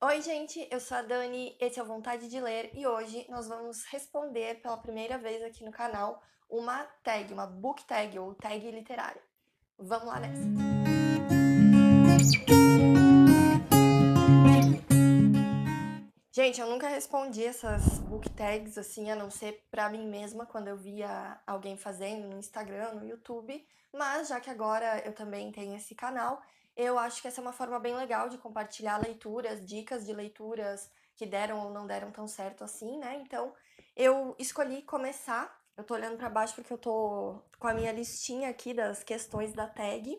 Oi, gente, eu sou a Dani, esse é o Vontade de Ler e hoje nós vamos responder pela primeira vez aqui no canal uma tag, uma book tag ou tag literária. Vamos lá nessa! Gente, eu nunca respondi essas book tags assim, a não ser pra mim mesma, quando eu via alguém fazendo no Instagram, no YouTube, mas já que agora eu também tenho esse canal, eu acho que essa é uma forma bem legal de compartilhar leituras, dicas de leituras que deram ou não deram tão certo assim, né? Então, eu escolhi começar, eu tô olhando pra baixo porque eu tô com a minha listinha aqui das questões da tag,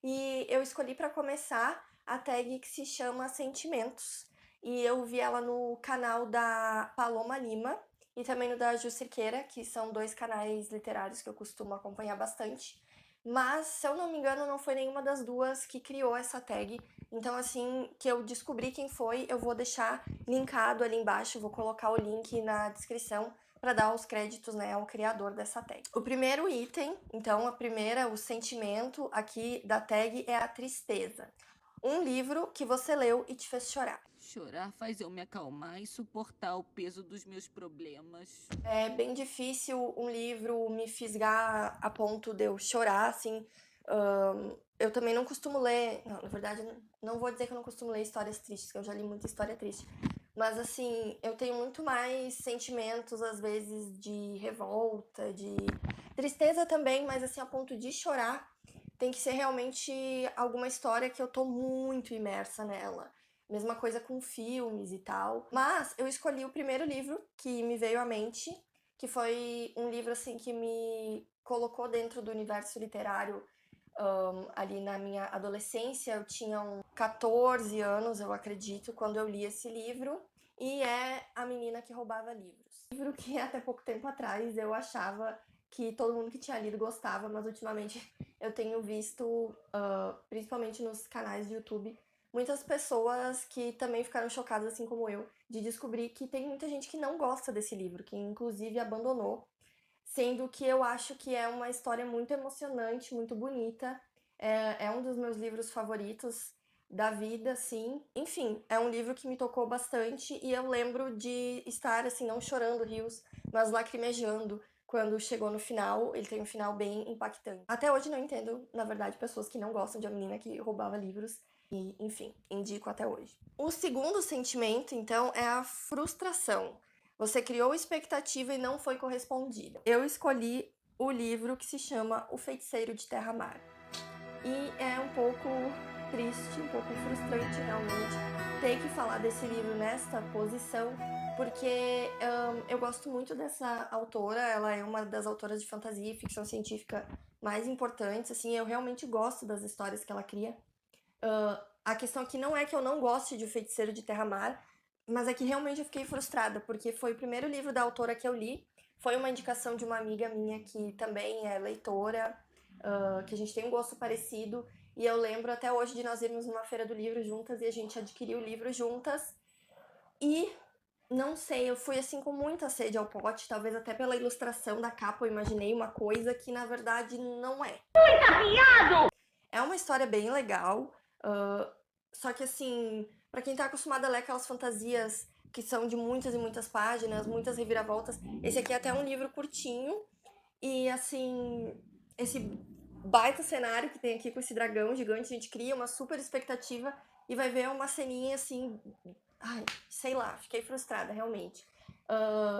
e eu escolhi pra começar a tag que se chama Sentimentos. E eu vi ela no canal da Paloma Lima e também no da Ju Cerqueira, que são dois canais literários que eu costumo acompanhar bastante. Mas, se eu não me engano, não foi nenhuma das duas que criou essa tag. Então, assim que eu descobrir quem foi, eu vou deixar linkado ali embaixo, vou colocar o link na descrição para dar os créditos, né, ao criador dessa tag. O primeiro item, então, o sentimento aqui da tag é a tristeza. Um livro que você leu e te fez chorar. Chorar faz eu me acalmar e suportar o peso dos meus problemas. É bem difícil um livro me fisgar a ponto de eu chorar, assim. Eu também não costumo ler. Não, na verdade, não vou dizer que eu não costumo ler histórias tristes, que eu já li muita história triste. Mas, assim, eu tenho muito mais sentimentos, às vezes, de revolta, de tristeza também, mas, assim, a ponto de chorar, tem que ser realmente alguma história que eu tô muito imersa nela. Mesma coisa com filmes e tal. Mas eu escolhi o primeiro livro que me veio à mente, que foi um livro assim que me colocou dentro do universo literário ali na minha adolescência. Eu tinha uns 14 anos, eu acredito, quando eu li esse livro. E é A Menina que Roubava Livros. Um livro que até pouco tempo atrás eu achava que todo mundo que tinha lido gostava, mas ultimamente eu tenho visto, principalmente nos canais de YouTube, muitas pessoas que também ficaram chocadas, assim como eu, de descobrir que tem muita gente que não gosta desse livro, que inclusive abandonou, sendo que eu acho que é uma história muito emocionante, muito bonita. É um dos meus livros favoritos da vida, assim. Enfim, é um livro que me tocou bastante e eu lembro de estar, assim, não chorando rios, mas lacrimejando quando chegou no final. Ele tem um final bem impactante. Até hoje não entendo, na verdade, pessoas que não gostam de A Menina que Roubava Livros. E, enfim, indico até hoje. O segundo sentimento, então, é a frustração. Você criou expectativa e não foi correspondida. Eu escolhi o livro que se chama O Feiticeiro de Terra-Mar. E é um pouco triste, um pouco frustrante realmente ter que falar desse livro nesta posição, porque eu gosto muito dessa autora. Ela é uma das autoras de fantasia e ficção científica mais importantes, assim, eu realmente gosto das histórias que ela cria. A questão aqui não é que eu não goste de O Feiticeiro de Terra-Mar, mas é que realmente eu fiquei frustrada, porque foi o primeiro livro da autora que eu li, foi uma indicação de uma amiga minha que também é leitora, que a gente tem um gosto parecido, e eu lembro até hoje de nós irmos numa feira do livro juntas e a gente adquiriu o livro juntas, e não sei, eu fui assim com muita sede ao pote, talvez até pela ilustração da capa eu imaginei uma coisa que na verdade não é. É uma história bem legal, só que assim, pra quem tá acostumado a ler aquelas fantasias que são de muitas e muitas páginas, muitas reviravoltas, esse aqui é até um livro curtinho e assim, esse baita cenário que tem aqui com esse dragão gigante, a gente cria uma super expectativa e vai ver uma ceninha assim, ai, sei lá, fiquei frustrada realmente.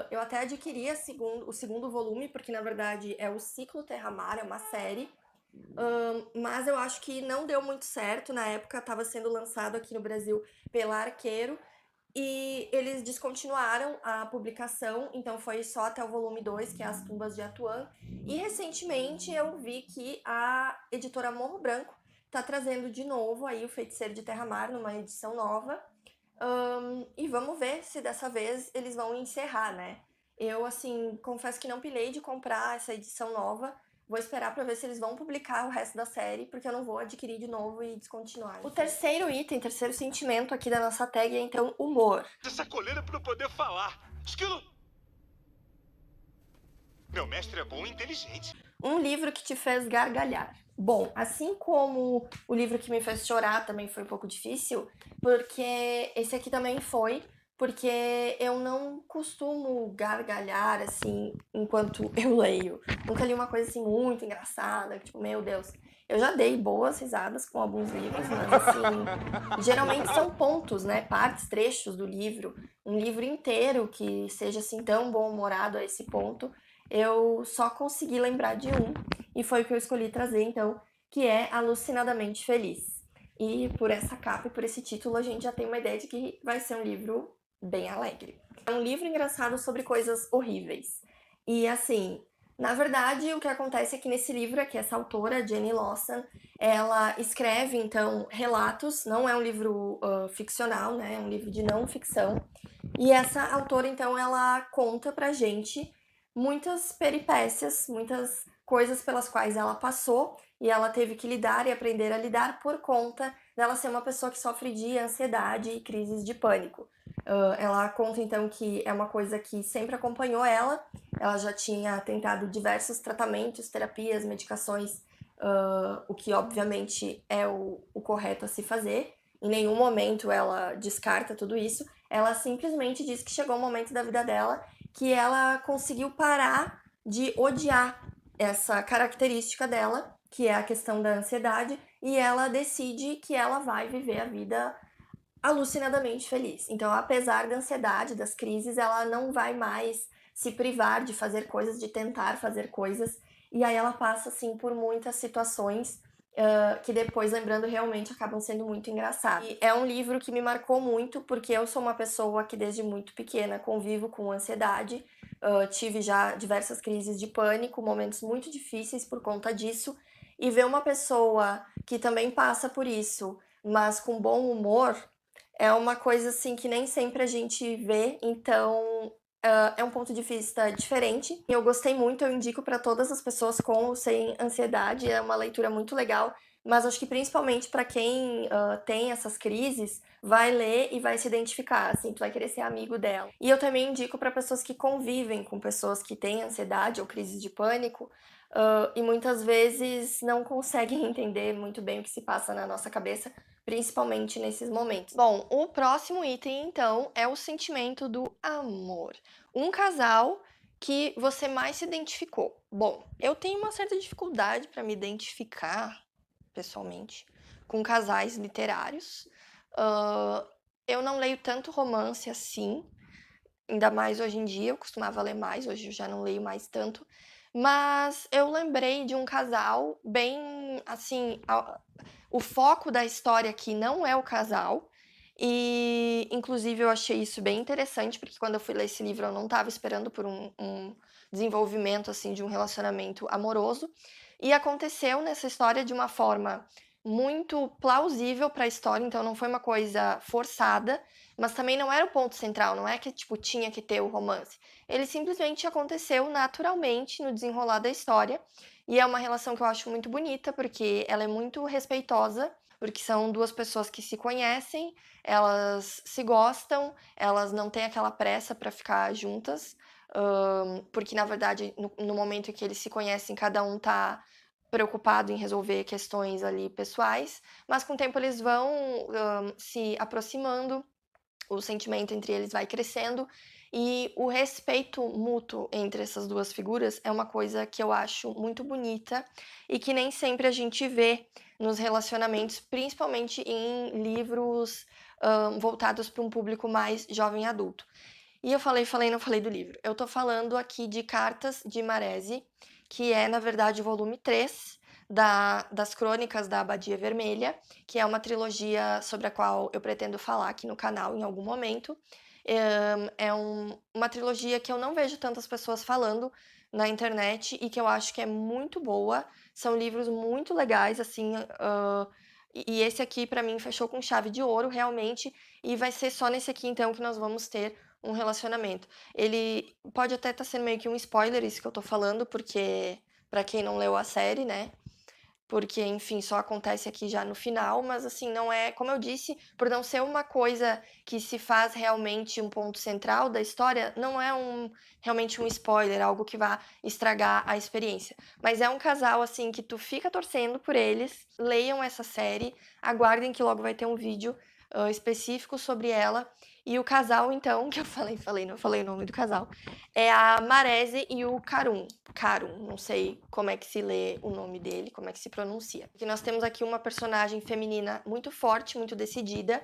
Eu até adquiri o segundo volume, porque na verdade é o Ciclo Terra-Mar, é uma série, mas eu acho que não deu muito certo. Na época estava sendo lançado aqui no Brasil pela Arqueiro e eles descontinuaram a publicação, então foi só até o volume 2, que é As Tumbas de Atuã. E recentemente eu vi que a editora Morro Branco está trazendo de novo aí o Feiticeiro de Terra-Mar numa edição nova. E vamos ver se dessa vez eles vão encerrar, né? Eu, assim, confesso que não pilhei de comprar essa edição nova. Vou esperar pra ver se eles vão publicar o resto da série, porque eu não vou adquirir de novo e descontinuar. O terceiro item, terceiro sentimento aqui da nossa tag é, então, humor. Essa coleira pra eu poder falar. Esquilo! Meu mestre é bom e inteligente. Um livro que te fez gargalhar. Bom, assim como o livro que me fez chorar também foi um pouco difícil, porque esse aqui também foi, porque eu não costumo gargalhar assim enquanto eu leio. Nunca li uma coisa assim muito engraçada, tipo, meu Deus. Eu já dei boas risadas com alguns livros, mas assim, geralmente são pontos, né? Partes, trechos do livro. Um livro inteiro que seja assim tão bom-humorado a esse ponto, eu só consegui lembrar de um, e foi o que eu escolhi trazer, então, que é Alucinadamente Feliz. E por essa capa e por esse título, a gente já tem uma ideia de que vai ser um livro bem alegre. É um livro engraçado sobre coisas horríveis. E assim, na verdade, o que acontece é que nesse livro aqui, essa autora, Jenny Lawson, ela escreve, então, relatos, não é um livro ficcional, né? É um livro de não ficção. E essa autora, então, ela conta pra gente muitas peripécias, muitas coisas pelas quais ela passou e ela teve que lidar e aprender a lidar por conta dela ser uma pessoa que sofre de ansiedade e crises de pânico. Ela conta então que é uma coisa que sempre acompanhou ela, ela já tinha tentado diversos tratamentos, terapias, medicações, o que obviamente é o correto a se fazer. Em nenhum momento ela descarta tudo isso, ela simplesmente diz que chegou um momento da vida dela que ela conseguiu parar de odiar essa característica dela, que é a questão da ansiedade, e ela decide que ela vai viver a vida alucinadamente feliz. Então, apesar da ansiedade, das crises, ela não vai mais se privar de fazer coisas, de tentar fazer coisas. E aí ela passa, assim, por muitas situações que depois, lembrando, realmente acabam sendo muito engraçadas. E é um livro que me marcou muito, porque eu sou uma pessoa que desde muito pequena convivo com ansiedade, tive já diversas crises de pânico, momentos muito difíceis por conta disso, e ver uma pessoa que também passa por isso, mas com bom humor, é uma coisa assim que nem sempre a gente vê, então é um ponto de vista diferente. Eu gostei muito, eu indico para todas as pessoas com ou sem ansiedade, é uma leitura muito legal, mas acho que principalmente para quem tem essas crises, vai ler e vai se identificar, assim, tu vai querer ser amigo dela. E eu também indico para pessoas que convivem com pessoas que têm ansiedade ou crises de pânico, e muitas vezes não conseguem entender muito bem o que se passa na nossa cabeça, principalmente nesses momentos. Bom, o próximo item, então, é o sentimento do amor. Um casal que você mais se identificou. Bom, eu tenho uma certa dificuldade para me identificar, pessoalmente, com casais literários. Uh, eu não leio tanto romance assim, ainda mais hoje em dia, eu costumava ler mais, hoje eu já não leio mais tanto. Mas eu lembrei de um casal bem, assim, o foco da história aqui não é o casal, e inclusive eu achei isso bem interessante, porque quando eu fui ler esse livro eu não estava esperando por um desenvolvimento, assim, de um relacionamento amoroso, e aconteceu nessa história de uma forma muito plausível para a história, então não foi uma coisa forçada, mas também não era o ponto central, não é que, tipo, tinha que ter o romance. Ele simplesmente aconteceu naturalmente no desenrolar da história. E é uma relação que eu acho muito bonita, porque ela é muito respeitosa, porque são duas pessoas que se conhecem, elas se gostam, elas não têm aquela pressa para ficar juntas, porque na verdade, no momento em que eles se conhecem, cada um tá preocupado em resolver questões ali pessoais, mas com o tempo eles vão se aproximando, o sentimento entre eles vai crescendo e o respeito mútuo entre essas duas figuras é uma coisa que eu acho muito bonita e que nem sempre a gente vê nos relacionamentos, principalmente em livros voltados para um público mais jovem adulto. E eu falei, não falei do livro. Eu tô falando aqui de Cartas de Maresi, que é, na verdade, o volume 3 das Crônicas da Abadia Vermelha, que é uma trilogia sobre a qual eu pretendo falar aqui no canal em algum momento. É uma trilogia que eu não vejo tantas pessoas falando na internet e que eu acho que é muito boa. São livros muito legais, assim, e esse aqui, para mim, fechou com chave de ouro, realmente, e vai ser só nesse aqui, então, que nós vamos ter um relacionamento. Ele pode até estar sendo meio que um spoiler isso que eu tô falando, porque para quem não leu a série, né? porque, enfim, só acontece aqui já no final, mas assim, não é, como eu disse, por não ser uma coisa que se faz realmente um ponto central da história, não é realmente um spoiler, algo que vá estragar a experiência. Mas é um casal, assim, que tu fica torcendo por eles, leiam essa série, aguardem que logo vai ter um vídeo específico sobre ela. E o casal, então, que eu não falei o nome do casal, é a Marese e o Karun, não sei como é que se lê o nome dele, como é que se pronuncia. Porque nós temos aqui uma personagem feminina muito forte, muito decidida,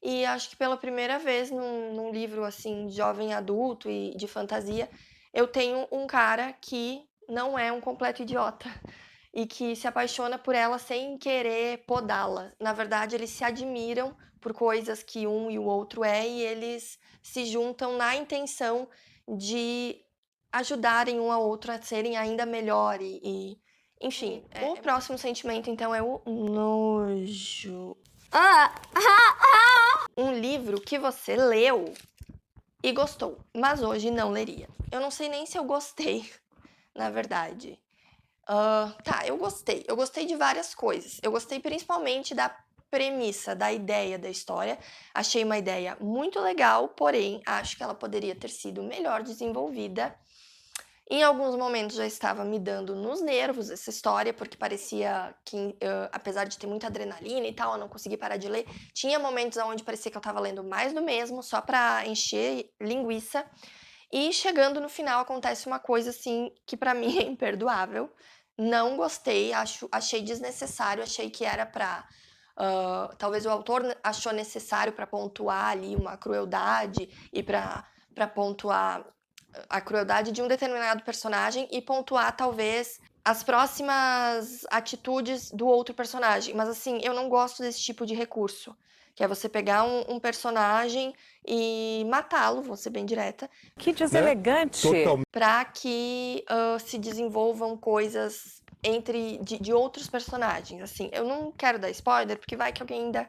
e acho que pela primeira vez num livro assim, jovem adulto e de fantasia, eu tenho um cara que não é um completo idiota e que se apaixona por ela sem querer podá-la. Na verdade, eles se admiram por coisas que um e o outro é e eles se juntam na intenção de ajudarem um ao outro a serem ainda melhor enfim. O próximo sentimento, então, é o nojo. Um livro que você leu e gostou, mas hoje não leria. Eu não sei nem se eu gostei, na verdade. Tá, eu gostei. Eu gostei de várias coisas. Eu gostei principalmente da premissa, da ideia da história. Achei uma ideia muito legal, porém, acho que ela poderia ter sido melhor desenvolvida. Em alguns momentos já estava me dando nos nervos essa história, porque parecia que, apesar de ter muita adrenalina e tal, eu não consegui parar de ler. Tinha momentos onde parecia que eu estava lendo mais do mesmo, só para encher linguiça. E chegando no final acontece uma coisa assim que para mim é imperdoável. Não gostei, achei desnecessário, achei que era para talvez o autor achou necessário para pontuar ali uma crueldade e para pontuar a crueldade de um determinado personagem e pontuar talvez as próximas atitudes do outro personagem. Mas assim, eu não gosto desse tipo de recurso. Que é você pegar um personagem e matá-lo, vou ser bem direta. Que deselegante! Para que se desenvolvam coisas de outros personagens. Assim, eu não quero dar spoiler, porque vai que alguém ainda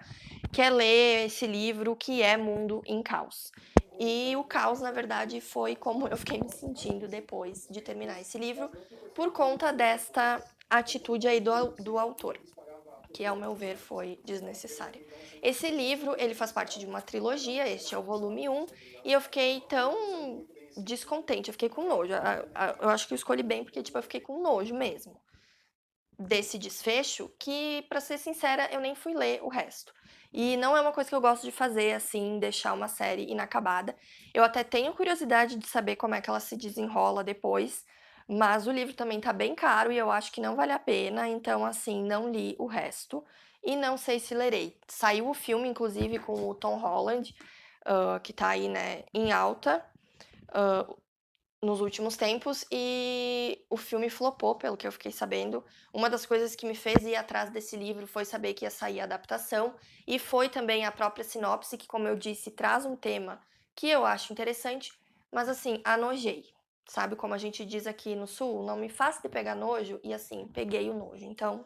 quer ler esse livro, que é Mundo em Caos. E o caos, na verdade, foi como eu fiquei me sentindo depois de terminar esse livro, por conta desta atitude aí do autor, que, ao meu ver, foi desnecessária. Esse livro, ele faz parte de uma trilogia, este é o volume 1, e eu fiquei tão descontente, eu fiquei com nojo. Eu acho que eu escolhi bem, porque, tipo, eu fiquei com nojo mesmo desse desfecho, que, pra ser sincera, eu nem fui ler o resto. E não é uma coisa que eu gosto de fazer, assim, deixar uma série inacabada. Eu até tenho curiosidade de saber como é que ela se desenrola depois, mas o livro também tá bem caro e eu acho que não vale a pena, então, assim, não li o resto e não sei se lerei. Saiu o filme, inclusive, com o Tom Holland, que tá aí, né, em alta, nos últimos tempos, e o filme flopou, pelo que eu fiquei sabendo. Uma das coisas que me fez ir atrás desse livro foi saber que ia sair a adaptação, e foi também a própria sinopse, que, como eu disse, traz um tema que eu acho interessante, mas assim, anojei. Sabe como a gente diz aqui no Sul? Não me faça de pegar nojo, e assim, peguei o nojo. Então,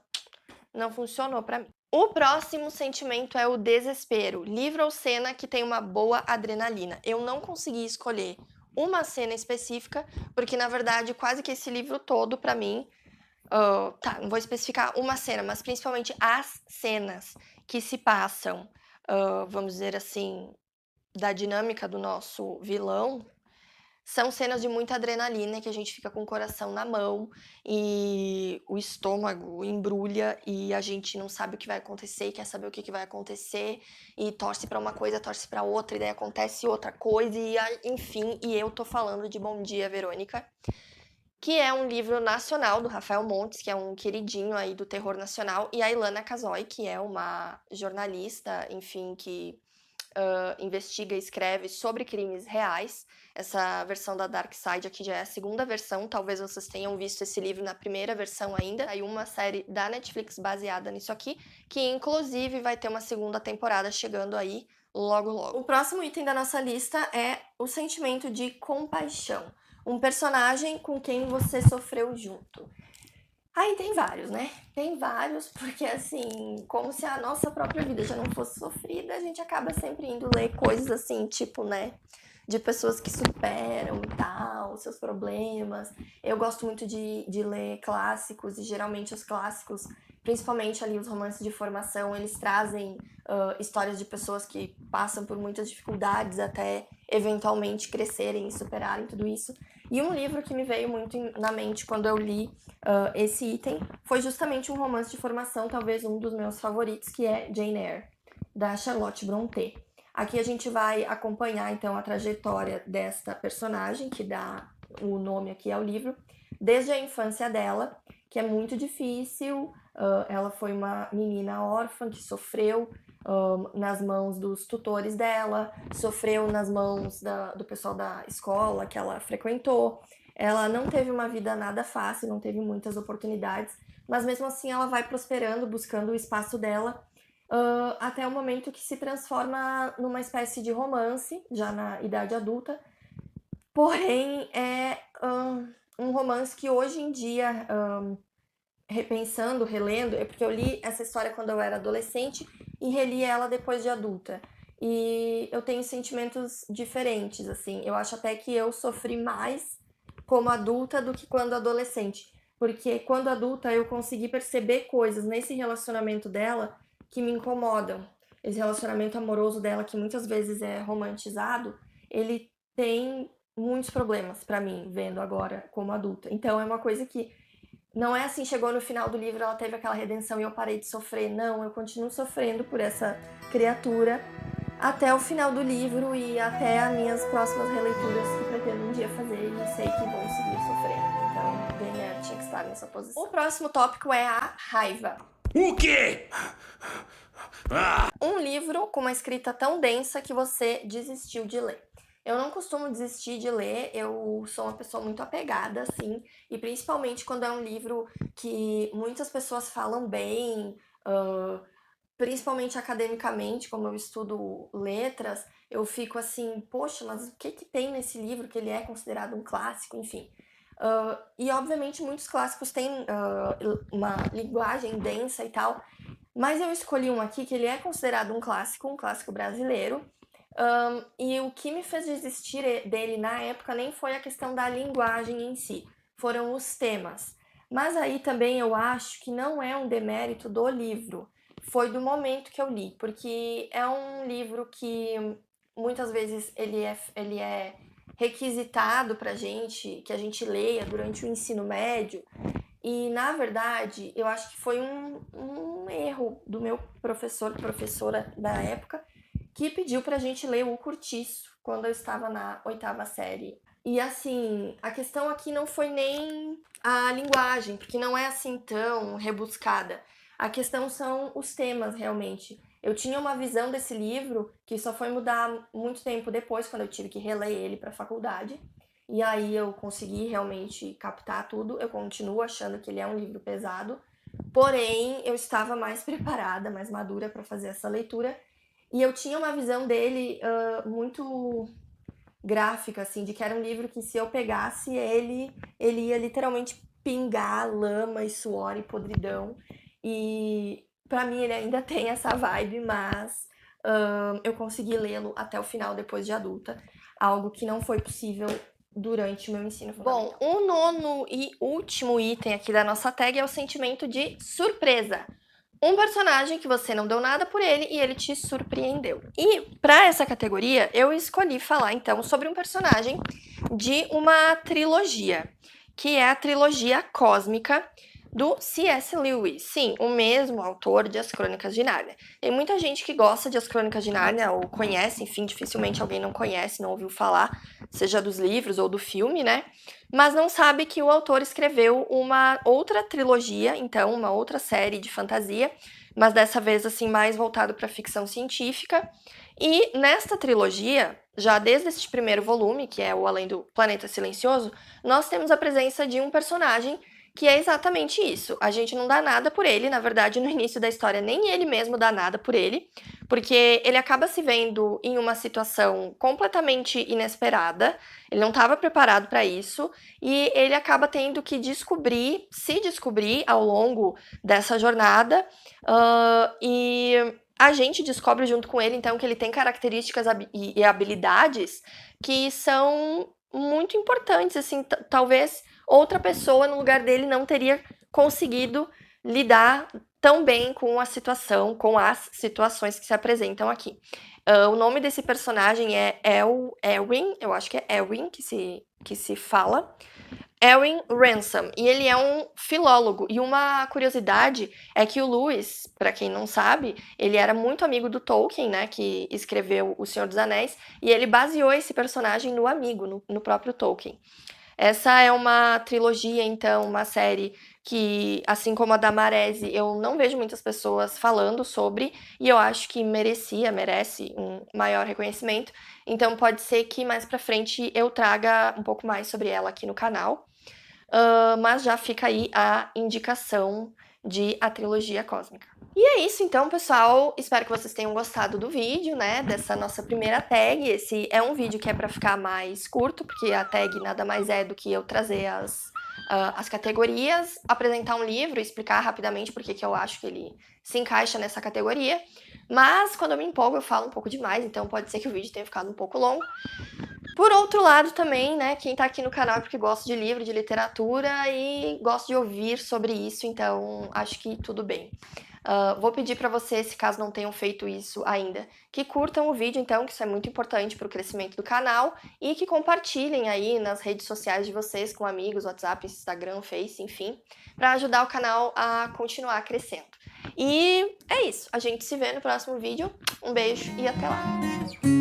não funcionou pra mim. O próximo sentimento é o desespero. Livro ou cena que tem uma boa adrenalina. Eu não consegui escolher uma cena específica, porque na verdade quase que esse livro todo pra mim, tá, não vou especificar uma cena, mas principalmente as cenas que se passam, vamos dizer assim, da dinâmica do nosso vilão, são cenas de muita adrenalina, que a gente fica com o coração na mão e o estômago embrulha e a gente não sabe o que vai acontecer e quer saber o que vai acontecer e torce pra uma coisa, torce pra outra e daí acontece outra coisa e enfim, e eu tô falando de Bom Dia, Verônica, que é um livro nacional do Rafael Montes, que é um queridinho aí do terror nacional, e a Ilana Casoy, que é uma jornalista, enfim, que investiga e escreve sobre crimes reais. Essa versão da Dark Side aqui já é a segunda versão, talvez vocês tenham visto esse livro na primeira versão ainda. Aí uma série da Netflix baseada nisso aqui, que inclusive vai ter uma segunda temporada chegando aí logo logo. O próximo item da nossa lista é o sentimento de compaixão. Um personagem com quem você sofreu junto. Aí tem vários, né? Tem vários, porque assim, como se a nossa própria vida já não fosse sofrida, a gente acaba sempre indo ler coisas assim, tipo, né? De pessoas que superam e tal, seus problemas. Eu gosto muito de ler clássicos, e geralmente os clássicos principalmente ali os romances de formação, eles trazem histórias de pessoas que passam por muitas dificuldades até eventualmente crescerem e superarem tudo isso. E um livro que me veio muito na mente quando eu li esse item foi justamente um romance de formação, talvez um dos meus favoritos, que é Jane Eyre, da Charlotte Brontë. Aqui a gente vai acompanhar, então, a trajetória desta personagem, que dá o nome aqui ao livro, desde a infância dela, que é muito difícil. Ela foi uma menina órfã que sofreu nas mãos dos tutores dela, sofreu nas mãos do pessoal da escola que ela frequentou. Ela não teve uma vida nada fácil, não teve muitas oportunidades, mas mesmo assim ela vai prosperando, buscando o espaço dela, até o momento que se transforma numa espécie de romance, já na idade adulta. Porém, é um romance que hoje em dia, repensando, relendo, é porque eu li essa história quando eu era adolescente e reli ela depois de adulta. E eu tenho sentimentos diferentes, assim. Eu acho até que eu sofri mais como adulta do que quando adolescente. Porque quando adulta eu consegui perceber coisas nesse relacionamento dela que me incomodam. Esse relacionamento amoroso dela, que muitas vezes é romantizado, ele tem muitos problemas pra mim, vendo agora como adulta. Então é uma coisa que não é assim, chegou no final do livro, ela teve aquela redenção e eu parei de sofrer. Não, eu continuo sofrendo por essa criatura até o final do livro e até as minhas próximas releituras que pretendo um dia fazer e sei que vou seguir sofrendo. Então, Jane Eyre tinha que estar nessa posição. O próximo tópico é a raiva. O quê? Um livro com uma escrita tão densa que você desistiu de ler. Eu não costumo desistir de ler, eu sou uma pessoa muito apegada, assim, e principalmente quando é um livro que muitas pessoas falam bem, principalmente academicamente, como eu estudo letras, eu fico assim, poxa, mas o que tem nesse livro que ele é considerado um clássico, enfim. E obviamente muitos clássicos têm uma linguagem densa e tal, mas eu escolhi um aqui que ele é considerado um clássico brasileiro. E o que me fez desistir dele na época nem foi a questão da linguagem em si, foram os temas. Mas aí também eu acho que não é um demérito do livro, foi do momento que eu li, porque é um livro que muitas vezes ele é requisitado pra gente, que a gente leia durante o ensino médio, e na verdade eu acho que foi um erro do meu professora da época, que pediu pra gente ler O Curtiço quando eu estava na 8ª série. E assim, a questão aqui não foi nem a linguagem, porque não é assim tão rebuscada. A questão são os temas, realmente. Eu tinha uma visão desse livro que só foi mudar muito tempo depois, quando eu tive que reler ele pra faculdade. E aí eu consegui realmente captar tudo. Eu continuo achando que ele é um livro pesado, porém eu estava mais preparada, mais madura pra fazer essa leitura. E eu tinha uma visão dele muito gráfica, assim, de que era um livro que se eu pegasse ele ia literalmente pingar lama e suor e podridão. E pra mim ele ainda tem essa vibe, mas eu consegui lê-lo até o final depois de adulta, algo que não foi possível durante o meu ensino fundamental. Bom, o nono e último item aqui da nossa tag é o sentimento de surpresa. Um personagem que você não deu nada por ele e ele te surpreendeu. E para essa categoria, eu escolhi falar então sobre um personagem de uma trilogia, que é a trilogia cósmica do C.S. Lewis. Sim, o mesmo autor de As Crônicas de Nárnia. Tem muita gente que gosta de As Crônicas de Nárnia, ou conhece, enfim, dificilmente alguém não conhece, não ouviu falar, seja dos livros ou do filme, né? Mas não sabe que o autor escreveu uma outra trilogia, então, uma outra série de fantasia, mas dessa vez, assim, mais voltado para ficção científica. E nesta trilogia, já desde este primeiro volume, que é o Além do Planeta Silencioso, nós temos a presença de um personagem que é exatamente isso. A gente não dá nada por ele, na verdade, no início da história, nem ele mesmo dá nada por ele, porque ele acaba se vendo em uma situação completamente inesperada, ele não estava preparado para isso, e ele acaba tendo que se descobrir ao longo dessa jornada, e a gente descobre junto com ele, então, que ele tem características e habilidades que são muito importantes, assim, talvez outra pessoa no lugar dele não teria conseguido lidar tão bem com a situação, com as situações que se apresentam aqui. O nome desse personagem é Elwin, eu acho que é Elwin que se fala. Elwin Ransom, e ele é um filólogo. E uma curiosidade é que o Lewis, para quem não sabe, ele era muito amigo do Tolkien, né, que escreveu O Senhor dos Anéis, e ele baseou esse personagem no amigo, no próprio Tolkien. Essa é uma trilogia, então, uma série que, assim como a da Marese, eu não vejo muitas pessoas falando sobre, e eu acho que merece um maior reconhecimento. Então pode ser que mais pra frente eu traga um pouco mais sobre ela aqui no canal. Mas já fica aí a indicação de A Trilogia Cósmica. E é isso então, pessoal. Espero que vocês tenham gostado do vídeo, né? Dessa nossa primeira tag. Esse é um vídeo que é para ficar mais curto, porque a tag nada mais é do que eu trazer as categorias, apresentar um livro, explicar rapidamente porque que eu acho que ele se encaixa nessa categoria. Mas quando eu me empolgo, eu falo um pouco demais, então pode ser que o vídeo tenha ficado um pouco longo. Por outro lado também, né, quem tá aqui no canal é porque gosta de livro, de literatura e gosta de ouvir sobre isso, então acho que tudo bem. Vou pedir para vocês, se caso não tenham feito isso ainda, que curtam o vídeo, então, que isso é muito importante para o crescimento do canal, e que compartilhem aí nas redes sociais de vocês, com amigos, WhatsApp, Instagram, Face, enfim, para ajudar o canal a continuar crescendo. E é isso, a gente se vê no próximo vídeo, um beijo e até lá!